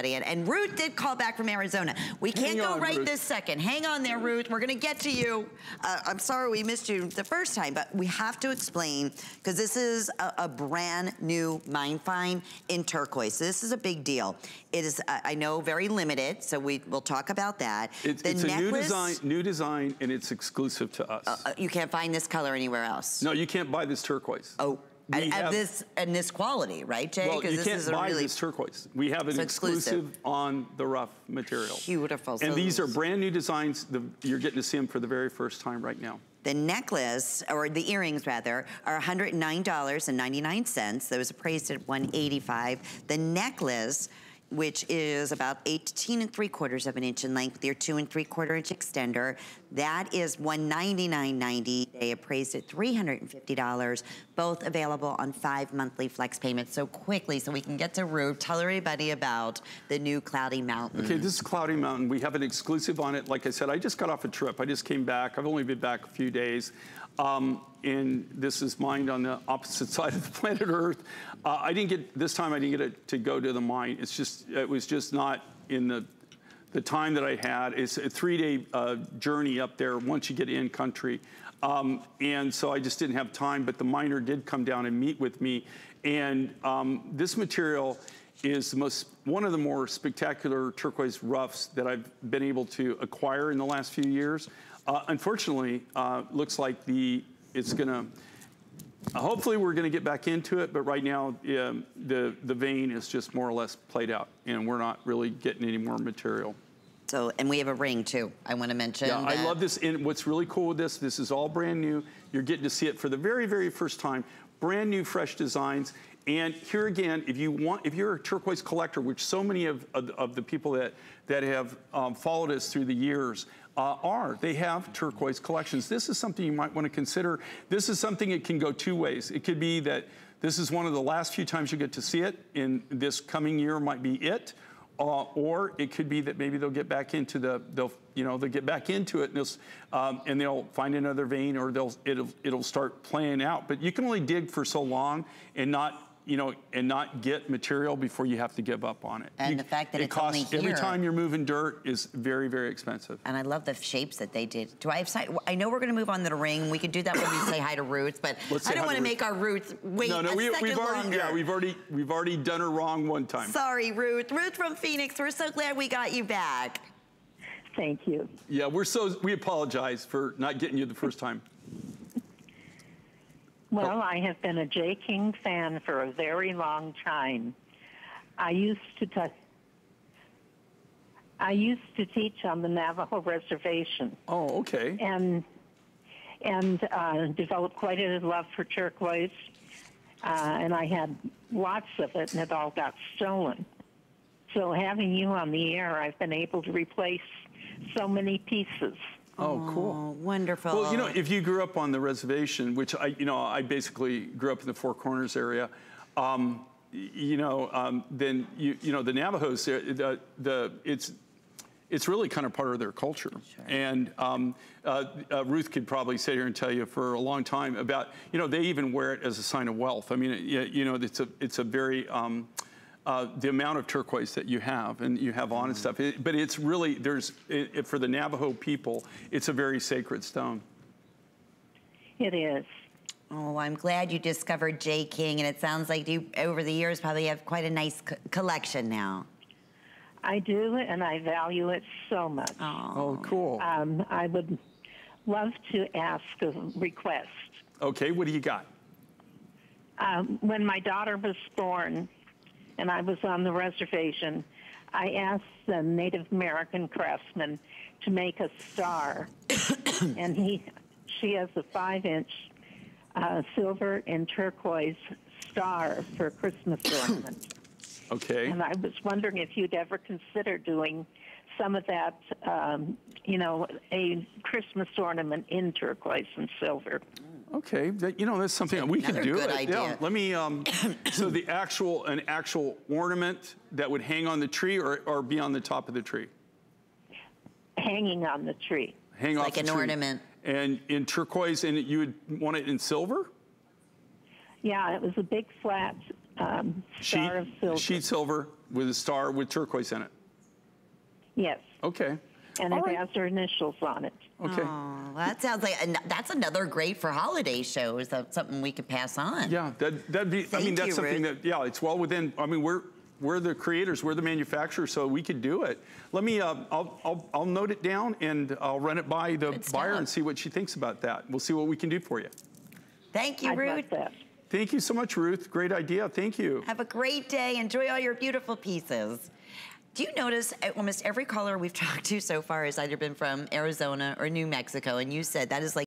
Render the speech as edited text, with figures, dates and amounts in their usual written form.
And Ruth did call back from Arizona. We can't go right this second. Hang on there, Ruth. We're going to get to you. I'm sorry we missed you the first time, but we have to explain, because this is a brand new mine find in turquoise. This is a big deal. It is, I know, very limited, so we'll talk about that. It's a new design, and it's exclusive to us. You can't find this color anywhere else. No, you can't buy this turquoise. Oh. And this quality, right, Jay? Well, you can't buy this turquoise. We have an exclusive on the rough material. Beautiful. And these are brand new designs. You're getting to see them for the very first time right now. The necklace, or the earrings rather, are $109.99. Those appraised at $185. The necklace, which is about 18 3/4 of an inch in length with your 2 3/4 inch extender. That is $199.90. They appraised at $350. Both available on 5 monthly flex payments. So quickly, so we can get to Ruth, tell everybody about the new Cloudy Mountain. Okay, this is Cloudy Mountain. We have an exclusive on it. Like I said, I just got off a trip. I just came back. I've only been back a few days. And this is mined on the opposite side of the planet Earth. This time I didn't get to go to the mine. It was just not in the time that I had. It's a 3-day journey up there once you get in country. And so I just didn't have time, but the miner did come down and meet with me. And this material is one of the more spectacular turquoise roughs that I've been able to acquire in the last few years. Unfortunately, looks like it's gonna, hopefully we're gonna get back into it, but right now the vein is just more or less played out, and we're not really getting any more material. So, and we have a ring too, I wanna mention. Yeah, I love this, and what's really cool with this is all brand new. You're getting to see it for the very, very first time. Brand new, fresh designs. And here again, if you're a turquoise collector, which so many of the people that have followed us through the years they have turquoise collections. This is something you might want to consider. This is something that can go 2 ways. It could be that this is one of the last few times you get to see it, in this coming year might be it, or it could be that maybe they'll get back into they'll get back into it, and they'll find another vein, or it'll start playing out. But you can only dig for so long and not get material before you have to give up on it. And the fact that it's only here. Every time you're moving dirt is very, very expensive. And I love the shapes that they did. Do I have sight? I know we're going to move on to the ring. We can do that when we say hi to Ruth, but I don't want to make our Ruth wait a second longer. Yeah, we've already done her wrong one time. Sorry, Ruth. Ruth from Phoenix. We're so glad we got you back. Thank you. Yeah, we apologize for not getting you the first time. Well, I have been a J. King fan for a very long time. I used to teach on the Navajo reservation. Oh, okay. And developed quite a love for turquoise. And I had lots of it, and it all got stolen. So having you on the air, I've been able to replace so many pieces. Oh, cool. Wonderful. Well, if you grew up on the reservation, which I basically grew up in the Four Corners area, then the Navajos, it's really kind of part of their culture. Sure. And Ruth could probably sit here and tell you for a long time about, they even wear it as a sign of wealth. I mean, it's a very, the amount of turquoise that you have on and stuff. But it's really, for the Navajo people, it's a very sacred stone. It is. Oh, I'm glad you discovered J. King, and it sounds like you, over the years, probably have quite a nice collection now. I do, and I value it so much. Oh, cool. I would love to ask a request. Okay, what do you got? When my daughter was born, and I was on the reservation, I asked the Native American craftsman to make a star, and she has a 5-inch silver and turquoise star for a Christmas ornament. Okay. And I was wondering if you'd ever consider doing some of that, a Christmas ornament in turquoise and silver. Okay, that's something that we can do. Good idea. Yeah, let me. So an actual ornament that would hang on the tree, or be on the top of the tree. Hanging on the tree. Hang off like the an tree. ornament. And in turquoise, and you would want it in silver. Yeah, it was a big flat star of silver. Sheet silver. with a star with turquoise in it. Yes. Okay. And it has her initials on it. Okay. Oh, that sounds like, that's another great for holiday shows. That's something we could pass on. Yeah, that'd be, I mean, that's something that, yeah, it's well within, I mean, we're the creators, we're the manufacturers, so we could do it. Let me, I'll note it down and I'll run it by the buyer and see what she thinks about that. We'll see what we can do for you. Thank you, Ruth. Thank you so much, Ruth. Great idea. Thank you. Have a great day. Enjoy all your beautiful pieces. Do you notice almost every caller we've talked to so far has either been from Arizona or New Mexico, and you said that is like